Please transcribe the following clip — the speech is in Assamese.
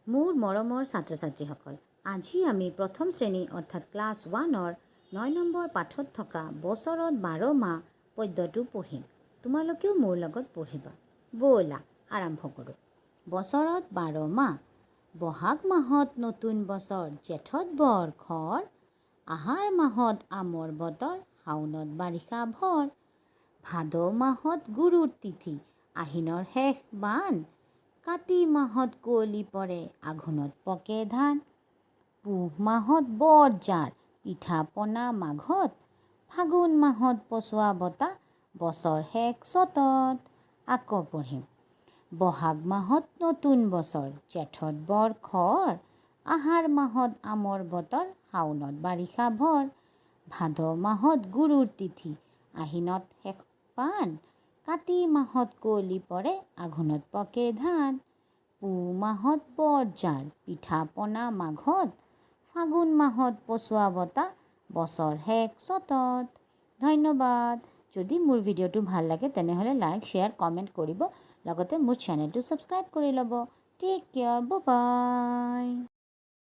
মোৰ মৰমৰ ছাত্ৰ ছাত্ৰীসকল, আজি আমি প্ৰথম শ্ৰেণী অৰ্থাৎ ক্লাছ 1ৰ 9 নম্বৰ পাঠত থকা বছৰত 12 মাহ পদ্যটো পঢ়িম। তোমালোকেও মোৰ লগত পঢ়িবা। ব'লা আৰম্ভ কৰোঁ। বছৰত 12 মাহ, বহাগ মাহত নতুন বছৰ, জেঠত বৰ খৰ, আহাৰ মাহত আমৰ বতৰ, শাওনত বাৰিষা ভৰ, ভাদ মাহত গুৰুৰ তিথি, আহিনৰ শেষ বান, কাতি মাহত কুঁৱলী পৰে, আঘোণত পকে ধান, পুহ মাহত বৰ জাঁৰ, পিঠা পনা মাঘত, ফাগুন মাহত পচোৱা বতা, বছৰ শেষ চ'তত। আকৌ পঢ়িম। বহাগ মাহত নতুন বছৰ, জেঠত বৰ খৰ, আহাৰ মাহত আমৰ বতৰ, শাওনত বাৰিষা ভৰ, ভাদ মাহত গুৰুৰ তিথি, আহিনত শেষ পান, কাতি মাহত কুঁৱলী পৰে, আঘোণত পকে ধান, পুহ মাহত বৰ জাঁৰ, পিঠা পনা মাঘত, ফাগুন মাহত পচোৱা বতা, বছৰ শেষ চ'তত। ধন্যবাদ। যদি মোৰ ভিডিঅ'টো ভাল লাগে তেনেহ'লে লাইক, শ্বেয়াৰ, কমেণ্ট কৰিব। লগতে মোৰ চেনেলটো ছাবস্ক্ৰাইব কৰি ল'ব। টেক কেয়াৰ, বাই বাই।